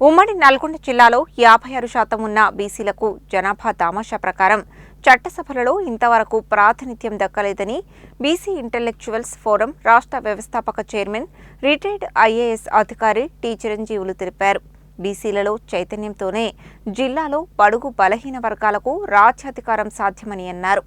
ఉమ్మడి నల్గొండ జిల్లాలో 56% ఉన్న బీసీలకు జనాభా దామాషా ప్రకారం చట్టసభలలో ఇంతవరకు ప్రాతినిధ్యం దక్కలేదని బీసీ ఇంటెలెక్చువల్స్ ఫోరం రాష్ట్ర వ్యవస్థాపక చైర్మన్ రిటైర్డ్ ఐఏఎస్ అధికారి టి చిరంజీవులు తెలిపారు. బీసీలలో చైతన్యంతోనే జిల్లాలో బడుగు బలహీన వర్గాలకు రాజ్యాధికారం సాధ్యమని అన్నారు.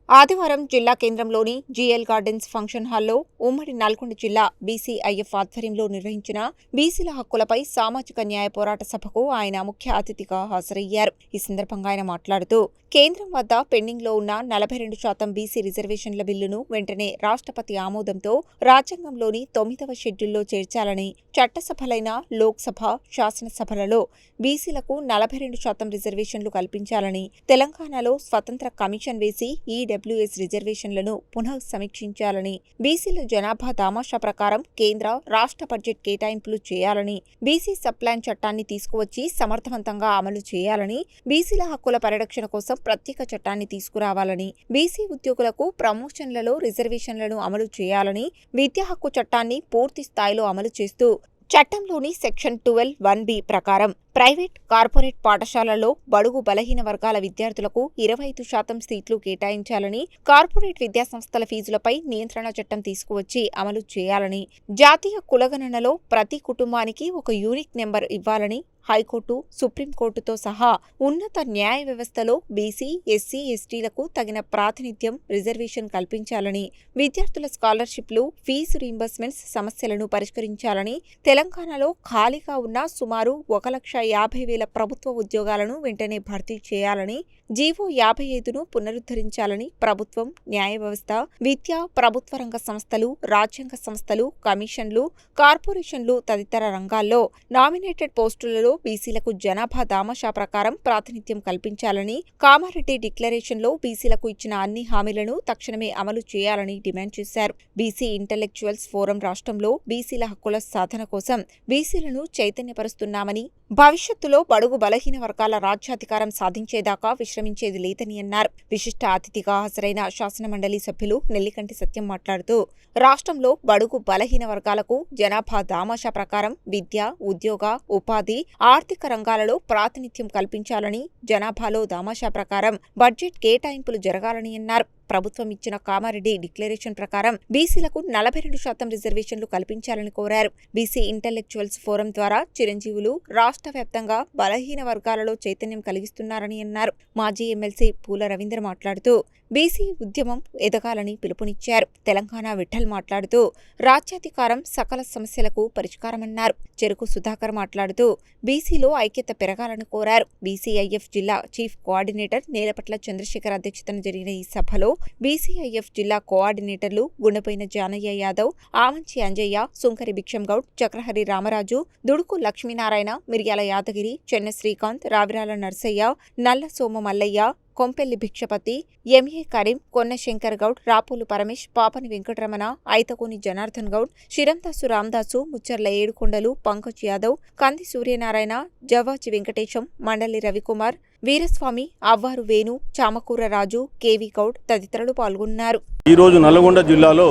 ఆదివారం జిల్లా కేంద్రంలోని జీఎల్ గార్డెన్స్ ఫంక్షన్ హాల్లో ఉమ్మడి నల్గొండ జిల్లా బీసీఐఎఫ్ ఆధ్వర్యంలో నిర్వహించిన బీసీల హక్కులపై సామాజిక న్యాయ పోరాట సభకు ఆయన ముఖ్య అతిథిగా హాజరయ్యారు. ఈ సందర్భంగా ఆయన మాట్లాడుతూ కేంద్రం వద్ద పెండింగ్లో ఉన్న 42% బీసీ రిజర్వేషన్ల బిల్లును వెంటనే రాష్ట్రపతి ఆమోదంతో రాజ్యాంగంలోని 9వ షెడ్యూల్లో చేర్చాలని, చట్టసభలైన లోక్సభ, శాసనసభలలో బీసీలకు 42% రిజర్వేషన్లు కల్పించాలని, తెలంగాణలో స్వతంత్ర కమిషన్ వేసి ఈడబ్ల్యూఎస్ రిజర్వేషన్లను పునః సమీక్షించాలని, బీసీల జనాభా దామాషా ప్రకారం కేంద్ర, రాష్ట్ర బడ్జెట్ కేటాయింపులు చేయాలని, బీసీ సబ్ప్లాన్ చట్టాన్ని తీసుకువచ్చి సమర్థవంతంగా అమలు చేయాలని, బీసీల హక్కుల పరిరక్షణ కోసం ప్రత్యేక చట్టాన్ని తీసుకురావాలని, బీసీ ఉద్యోగులకు ప్రమోషన్లలో రిజర్వేషన్లను అమలు చేయాలని, విద్యా హక్కు చట్టాన్ని పూర్తి స్థాయిలో అమలు చేస్తూ చట్టంలోని సెక్షన్ 12(1)(b) ప్రకారం ప్రైవేట్, కార్పొరేట్ పాఠశాలల్లో బడుగు బలహీన వర్గాల విద్యార్థులకు 25% సీట్లు కేటాయించాలని, కార్పొరేట్ విద్యాసంస్థల ఫీజులపై నియంత్రణ చట్టం తీసుకువచ్చి అమలు చేయాలని, జాతీయ కులగణనలో ప్రతి కుటుంబానికి ఒక యూనిక్ నెంబర్ ఇవ్వాలని, హైకోర్టు, సుప్రీంకోర్టుతో సహా ఉన్నత న్యాయ వ్యవస్థలో బీసీ, ఎస్సీ, ఎస్టీలకు తగిన ప్రాతినిధ్యం, రిజర్వేషన్ కల్పించాలని, విద్యార్థుల స్కాలర్షిప్లు, ఫీజు రీయింబర్స్మెంట్స్ సమస్యలను పరిష్కరించాలని, తెలంగాణలో ఖాళీగా ఉన్న సుమారు 1,50,000 ప్రభుత్వ ఉద్యోగాలను వెంటనే భర్తీ చేయాలని, జీవో 55ను పునరుద్ధరించాలని ప్రభుత్వం, న్యాయ వ్యవస్థ, విద్య, ప్రభుత్వ రంగ సంస్థలు, రాజ్యాంగ సంస్థలు, కమిషన్లు, కార్పొరేషన్లు తదితర రంగాల్లో నామినేటెడ్ పోస్టులలో బీసీలకు జనాభా దామాషా ప్రకారం ప్రాతినిధ్యం కల్పించాలని, కామారెడ్డి డిక్లరేషన్లో బీసీలకు ఇచ్చిన అన్ని హామీలను తక్షణమే అమలు చేయాలని డిమాండ్ చేశారు. బీసీ ఇంటెలెక్చువల్స్ ఫోరం రాష్ట్రంలో బీసీల హక్కుల సాధన కోసం బీసీలను చైతన్యపరుస్తున్నామని, భవిష్యత్తులో బడుగు బలహీన వర్గాల రాజ్యాధికారం సాధించేదాకా విశ్రమించేది లేదని అన్నారు. విశిష్ట అతిథిగా హాజరైన శాసనమండలి సభ్యులు నెల్లికంటి సత్యం మాట్లాడుతూ రాష్ట్రంలో బడుగు బలహీన వర్గాలకు జనాభా దామాషా ప్రకారం విద్య, ఉద్యోగ, ఉపాధి, ఆర్థిక రంగాలలో ప్రాతినిధ్యం కల్పించాలని, జనాభాలో దామాషా ప్రకారం బడ్జెట్ కేటాయింపులు జరగాలని అన్నారు. ప్రభుత్వం ఇచ్చిన కామారెడ్డి డిక్లరేషన్ ప్రకారం బీసీలకు 42% రిజర్వేషన్లు కల్పించాలని కోరారు. బీసీ ఇంటెలెక్చువల్స్ ఫోరం ద్వారా చిరంజీవులు రాష్ట్ర వ్యాప్తంగా బలహీన వర్గాలలో చైతన్యం కలిగిస్తున్నారని అన్నారు. మాజీ ఎమ్మెల్సీ పూల రవీంద్ర మాట్లాడుతూ బీసీ ఉద్యమం ఎదగాలని పిలుపునిచ్చారు. తెలంగాణ విఠల్ మాట్లాడుతూ రాజ్యాధికారం సకల సమస్యలకు పరిష్కారమన్నారు. చెరుకు సుధాకర్ మాట్లాడుతూ బీసీలో ఐక్యత పెరగాలని కోరారు. బీసీఐఎఫ్ జిల్లా చీఫ్ కోఆర్డినేటర్ నేలపట్ల చంద్రశేఖర్ అధ్యక్షతన జరిగిన ఈ సభలో బీసీఐఎఫ్ జిల్లా కోఆర్డినేటర్లు గుండెపోయిన జానయ్య యాదవ్, ఆమంచి అంజయ్య, సుంకరి భిక్షం గౌడ్, చక్రహరి రామరాజు, దుడుకు లక్ష్మీనారాయణ, మిర్యాల యాదగిరి, చెన్న శ్రీకాంత్, రావిరాల నర్సయ్య, నల్ల సోమ మల్లయ్య, కొంపెల్లి భిక్షపతి, ఎంఏ కరీం, కొన్న శంకర్ గౌడ్, రాపోలు పరమేష్, పాపని వెంకటరమణ, ఐతకోని జనార్దన్ గౌడ్, శిరందాసు రామదాసు, ముచ్చర్ల ఏడుకొండలు, పంకజ్ యాదవ్, కంది సూర్యనారాయణ, జవాజి వెంకటేశం, మండలి రవికుమార్, వీరస్వామి, అవ్వారు వేణు, చామకూర రాజు, కేవీ గౌడ్ తదితరులు పాల్గొన్నారు. ఈరోజు నల్గొండ జిల్లాలో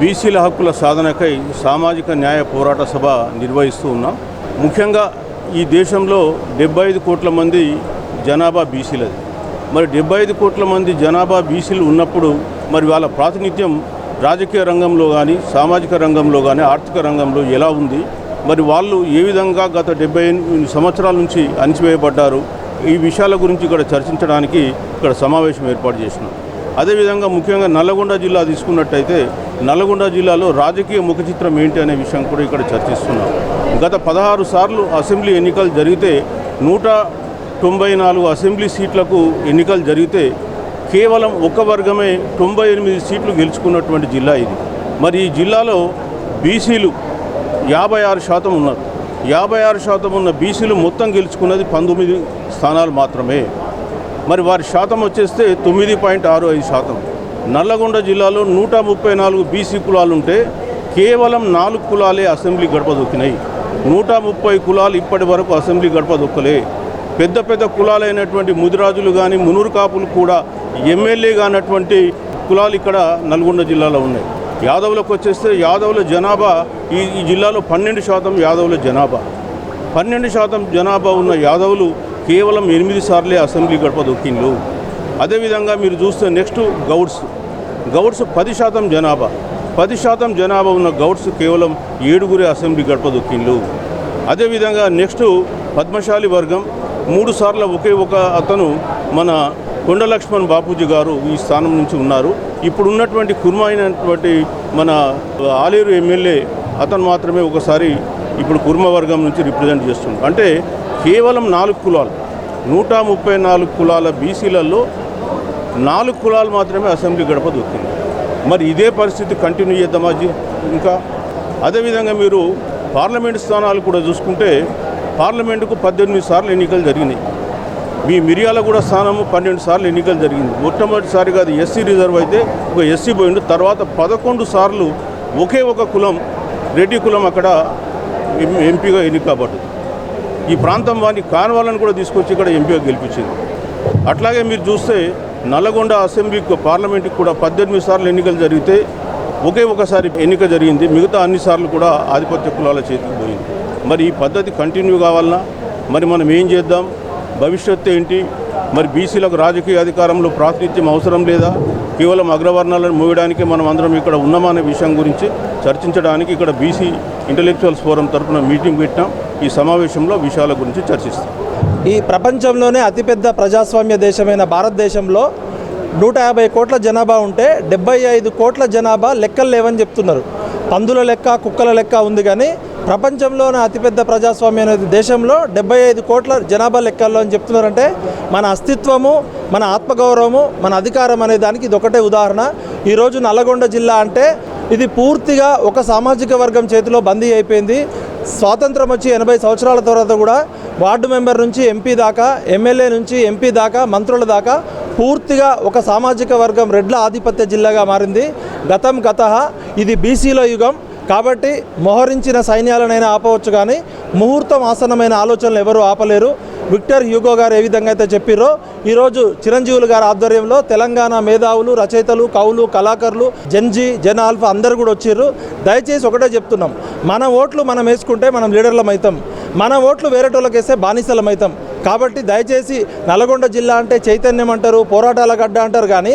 బీసీల హక్కుల సాధనకై సామాజిక న్యాయ పోరాట సభ నిర్వహిస్తూ ఉన్నాం. ముఖ్యంగా ఈ దేశంలో 75 కోట్ల మంది జనాభా బీసీలది. మరి 75 కోట్ల మంది జనాభా బీసీలు ఉన్నప్పుడు మరి వాళ్ళ ప్రాతినిధ్యం రాజకీయ రంగంలో కానీ, సామాజిక రంగంలో కానీ, ఆర్థిక రంగంలో ఎలా ఉంది, మరి వాళ్ళు ఏ విధంగా గత 78 సంవత్సరాల నుంచి అణిచివేయబడ్డారు, ఈ విషయాల గురించి ఇక్కడ చర్చించడానికి ఇక్కడ సమావేశం ఏర్పాటు చేసినాం. అదేవిధంగా ముఖ్యంగా నల్గొండ జిల్లా తీసుకున్నట్టయితే నల్గొండ జిల్లాలో రాజకీయ ముఖచిత్రం ఏంటి అనే విషయం కూడా ఇక్కడ చర్చిస్తున్నాం. గత 16 సార్లు అసెంబ్లీ ఎన్నికలు జరిగితే 194 అసెంబ్లీ సీట్లకు ఎన్నికలు జరిగితే కేవలం ఒక వర్గమే 98 సీట్లు గెలుచుకున్నటువంటి జిల్లా ఇది. మరి ఈ జిల్లాలో బీసీలు 56% ఉన్నారు. 56% ఉన్న బీసీలు మొత్తం గెలుచుకున్నది 19 స్థానాలు మాత్రమే. మరి వారి శాతం వచ్చేస్తే 9.65%. నల్లగొండ జిల్లాలో 134 బీసీ కులాలుంటే కేవలం 4 కులాలే అసెంబ్లీ గడప దొక్కినాయి. 130 కులాలు ఇప్పటి వరకు అసెంబ్లీ గడప దొక్కలే. పెద్ద పెద్ద కులాలైనటువంటి ముదిరాజులు కానీ, మునూరు కాపులు కూడా ఎమ్మెల్యే కానటువంటి కులాలు ఇక్కడ నల్గొండ జిల్లాలో ఉన్నాయి. యాదవులకు వచ్చేస్తే యాదవుల జనాభా ఈ జిల్లాలో 12% యాదవుల జనాభా. 12% జనాభా ఉన్న యాదవులు కేవలం 8 సార్లే అసెంబ్లీ గడప దొక్కిండ్లు. అదేవిధంగా మీరు చూస్తే నెక్స్ట్ గౌడ్స్ 10% జనాభా 10% జనాభా ఉన్న గౌడ్స్ కేవలం 7 అసెంబ్లీ గడప దొక్కిండ్లు. అదేవిధంగా నెక్స్ట్ పద్మశాలి వర్గం 3 సార్లు ఒకే ఒక అతను మన కొండ లక్ష్మణ్ బాపూజీ గారు ఈ స్థానం నుంచి ఉన్నారు. ఇప్పుడు ఉన్నటువంటి కుర్మా అయినటువంటి మన ఆలేరు ఎమ్మెల్యే అతను మాత్రమే ఒకసారి ఇప్పుడు కుర్మ వర్గం నుంచి రిప్రజెంట్ చేస్తున్నారు. అంటే కేవలం 4 కులాలు 134 కులాల బీసీలలో 4 కులాలు మాత్రమే అసెంబ్లీ గడప దొక్కింది. మరి ఇదే పరిస్థితి కంటిన్యూ చేద్దామా ఇంకా? అదేవిధంగా మీరు పార్లమెంటు స్థానాలు కూడా చూసుకుంటే పార్లమెంటుకు 18 సార్లు ఎన్నికలు జరిగినాయి. మీ మిర్యాలగూడ స్థానము 12 సార్లు ఎన్నికలు జరిగింది. మొట్టమొదటిసారిగా అది ఎస్సీ రిజర్వ్ అయితే ఒక ఎస్సీ పోయిండు. తర్వాత 11 సార్లు ఒకే ఒక కులం రెడ్డి కులం అక్కడ ఎంపీగా ఎన్నిక కాబట్టింది. ఈ ప్రాంతం వారిని కాన్వాళ్ళని కూడా తీసుకొచ్చి ఇక్కడ ఎంపీగా గెలిపించింది. అట్లాగే మీరు చూస్తే నల్లగొండ అసెంబ్లీ పార్లమెంట్కి కూడా 18 సార్లు ఎన్నికలు జరిగితే ఒకే ఒకసారి ఎన్నిక జరిగింది. మిగతా అన్ని సార్లు కూడా ఆధిపత్య కులాల చేతికి పోయింది. మరి ఈ పద్ధతి కంటిన్యూ కావాలన్నా మరి మనం ఏం చేద్దాం? భవిష్యత్తు ఏంటి? మరి బీసీలకు రాజకీయ అధికారంలో ప్రాతినిధ్యం అవసరం లేదా? కేవలం అగ్రవర్ణాలను మోయడానికి మనం అందరం ఇక్కడ ఉన్నామనే విషయం గురించి చర్చించడానికి ఇక్కడ బీసీ ఇంటలెక్చువల్స్ ఫోరం తరఫున మీటింగ్ పెట్టాం. ఈ సమావేశంలో విషయాల గురించి చర్చిస్తాం. ఈ ప్రపంచంలోనే అతిపెద్ద ప్రజాస్వామ్య దేశమైన భారతదేశంలో 150 కోట్ల జనాభా ఉంటే 75 కోట్ల జనాభా లెక్కలు లేవని చెప్తున్నారు. పందుల లెక్క, కుక్కల లెక్క ఉంది, కానీ ప్రపంచంలోనే అతిపెద్ద ప్రజాస్వామ్య దేశంలో 75 కోట్ల జనాభా లెక్కల్లో అని చెప్తున్నారంటే మన అస్తిత్వము, మన ఆత్మగౌరవము, మన అధికారం అనే దానికి ఇది ఒకటే ఉదాహరణ. ఈరోజు నల్లగొండ జిల్లా అంటే ఇది పూర్తిగా ఒక సామాజిక వర్గం చేతిలో బందీ అయిపోయింది. స్వాతంత్రం వచ్చి 80 సంవత్సరాల తర్వాత కూడా వార్డు మెంబర్ నుంచి ఎంపీ దాకా, ఎమ్మెల్యే నుంచి ఎంపీ దాకా, మంత్రుల దాకా పూర్తిగా ఒక సామాజిక వర్గం రెడ్ల ఆధిపత్య జిల్లాగా మారింది. గతః ఇది బీసీల యుగం. కాబట్టి మోహరించిన సైన్యాలనైనా ఆపవచ్చు, కానీ ముహూర్తం ఆసన్నమైన ఆలోచనలు ఎవరూ ఆపలేరు. విక్టర్ హ్యూగో గారు ఏ విధంగా అయితే చెప్పారో, ఈరోజు చిరంజీవులు గారి ఆధ్వర్యంలో తెలంగాణ మేధావులు, రచయితలు, కవులు, కళాకారులు, జెన్ ఆల్ఫా అందరూ కూడా వచ్చారు. దయచేసి ఒకటే చెప్తున్నాం, మన ఓట్లు మనం వేసుకుంటే మనం లీడర్లం అవుతాం, మన ఓట్లు వేరేటోళ్ళకి వేస్తే బానిసలం అవుతాం. కాబట్టి దయచేసి నల్గొండ జిల్లా అంటే చైతన్యం అంటారు, పోరాటాల గడ్డ అంటారు, కానీ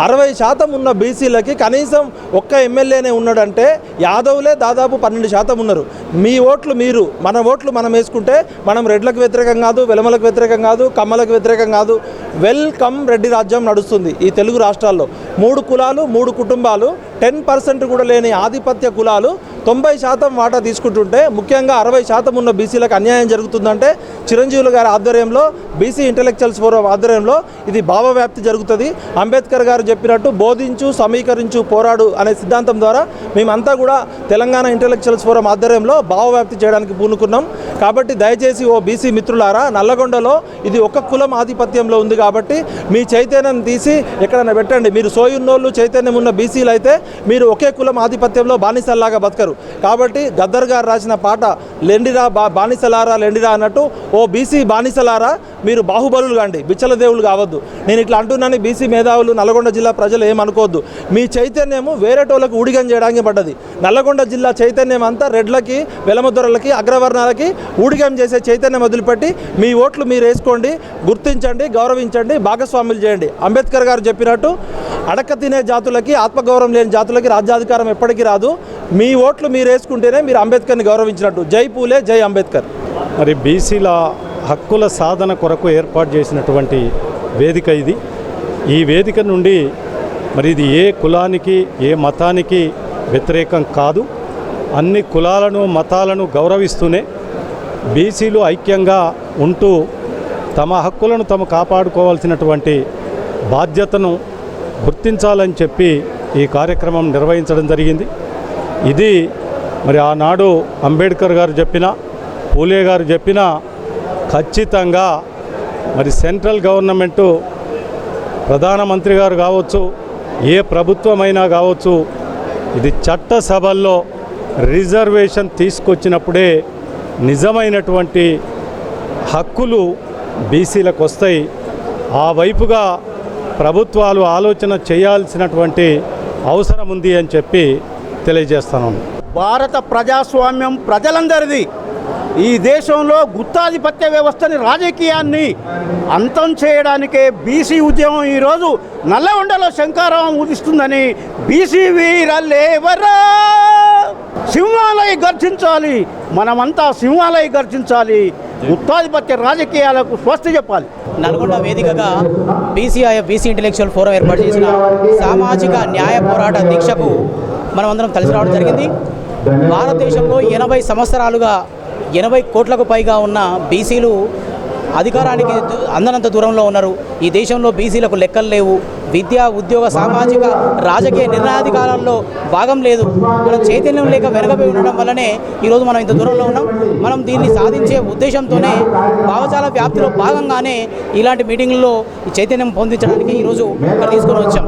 60% ఉన్న బీసీలకి కనీసం ఒక్క ఎమ్మెల్యేనే ఉన్నాడంటే యాదవులే దాదాపు 12% ఉన్నారు. మీ ఓట్లు మీరు, మన ఓట్లు మనం వేసుకుంటే మనం రెడ్లకు వ్యతిరేకం కాదు, వెలమలకు వ్యతిరేకం కాదు, కమ్మలకు వ్యతిరేకం కాదు. వెల్కమ్ రెడ్డి రాజ్యం నడుస్తుంది ఈ తెలుగు రాష్ట్రాల్లో. 3 కులాలు 3 కుటుంబాలు 10% కూడా లేని ఆధిపత్య కులాలు 90% వాటా తీసుకుంటుంటే ముఖ్యంగా 60% ఉన్న బీసీలకు అన్యాయం జరుగుతుందంటే చిరంజీవులు గారి ఆధ్వర్యంలో, బీసీ ఇంటలెక్చువల్స్ ఫోరం ఆధ్వర్యంలో ఇది భావవ్యాప్తి జరుగుతుంది. అంబేద్కర్ గారు చెప్పినట్టు బోధించు, సమీకరించు, పోరాడు అనే సిద్ధాంతం ద్వారా మేమంతా కూడా తెలంగాణ ఇంటలెక్చువల్స్ ఫోరం ఆధ్వర్యంలో భావవ్యాప్తి చేయడానికి పూనుకున్నాం. కాబట్టి దయచేసి ఓ బీసీ మిత్రులారా, నల్లగొండలో ఇది ఒక కులం ఆధిపత్యంలో ఉంది కాబట్టి మీ చైతన్యం తీసి ఎక్కడైనా పెట్టండి. మీరు సోయున్నోళ్ళు, చైతన్యం ఉన్న బీసీలు అయితే మీరు ఒకే కులం ఆధిపత్యంలో బానిసల్లాగా బతకరు. కాబట్టి గద్దర్ గారు రాసిన పాట లెండిరా బానిసలారా లెండిరా అన్నట్టు, ఓ బీసీ బానిసలారా మీరు బాహుబలులు కాండి, బిచ్చల దేవుళ్ళు కావద్దు. నేను ఇట్లా అంటున్నాను, బీసీ మేధావులు, నల్గొండ జిల్లా ప్రజలు ఏమనుకోవద్దు. మీ చైతన్యము వేరేటోళ్ళకి ఊడిగం చేయడానికి పడ్డది. నల్లగొండ జిల్లా చైతన్యం అంతా రెడ్లకి, వెలమదొరలకి, అగ్రవర్ణాలకి ఊడిగం చేసే చైతన్యం వదిలిపెట్టి మీ ఓట్లు మీరు వేసుకోండి, గుర్తించండి, గౌరవించండి, భాగస్వాములు చేయండి. అంబేద్కర్ గారు చెప్పినట్టు అడక తినే జాతులకి, ఆత్మగౌరవం లేని జాతులకి రాజ్యాధికారం ఎప్పటికీ రాదు. మీ ఓట్లు మీరు వేసుకుంటేనే మీరు అంబేద్కర్ని గౌరవించినట్టు. జై పూలే, జై అంబేద్కర్. మరి బీసీల హక్కుల సాధన కొరకు ఏర్పాటు చేసినటువంటి వేదిక ఇది. ఈ వేదిక నుండి మరి ఇది ఏ కులానికి, ఏ మతానికి వ్యతిరేకం కాదు. అన్ని కులాలను, మతాలను గౌరవిస్తూనే బీసీలు ఐక్యంగా ఉంటూ తమ హక్కులను తమ కాపాడుకోవాల్సినటువంటి బాధ్యతను గుర్తించాలని చెప్పి ఈ కార్యక్రమం నిర్వహించడం జరిగింది. ఇది మరి ఆనాడు అంబేద్కర్ గారు చెప్పిన, పూలే గారు చెప్పిన, ఖచ్చితంగా మరి సెంట్రల్ గవర్నమెంటు, ప్రధానమంత్రి గారు కావచ్చు, ఏ ప్రభుత్వమైనా కావచ్చు, ఇది చట్టసభల్లో రిజర్వేషన్ తీసుకొచ్చినప్పుడే నిజమైనటువంటి హక్కులు బీసీలకు వస్తాయి. ఆ వైపుగా ప్రభుత్వాలు ఆలోచన చేయాల్సినటువంటి అవసరం ఉంది అని చెప్పి తెలియజేస్తాను. భారత ప్రజాస్వామ్యం ప్రజలందరిది. ఈ దేశంలో గుత్తాధిపత్య వ్యవస్థని రాజకీయాన్ని అంతం చేయడానికే బీసీ ఉద్యమం ఈరోజు నల్లగొండలో శంకారావం ఉదిస్తుందని బీసీ వీరలేవరా సింహాలై గర్జించాలి, మనమంతా సింహాలై గర్జించాలి, గుత్తాధిపత్య రాజకీయాలకు స్వస్తి చెప్పాలి. నల్గొండ వేదికగా బీసీ ఇంటెలెక్చువల్ ఫోరం ఏర్పాటు చేసిన సామాజిక న్యాయ పోరాట దీక్షకు మనమందరం కలిసి రావడం జరిగింది. భారతదేశంలో 80 సంవత్సరాలుగా 80 కోట్లకు పైగా ఉన్న బీసీలు అధికారానికి అందనంత దూరంలో ఉన్నారు. ఈ దేశంలో బీసీలకు లెక్కలు లేవు. విద్యా, ఉద్యోగ, సామాజిక, రాజకీయ నిర్ణయాధికారాల్లో భాగం లేదు. మనం చైతన్యం లేక వెనకబడి ఉండడం వల్లనే ఈరోజు మనం ఇంత దూరంలో ఉన్నాం. మనం దీన్ని సాధించే ఉద్దేశంతోనే భావజాల వ్యాప్తిలో భాగంగానే ఇలాంటి మీటింగ్లలో ఈ చైతన్యం పొందించడానికి ఈరోజు ఇక్కడ తీసుకొని వచ్చాం.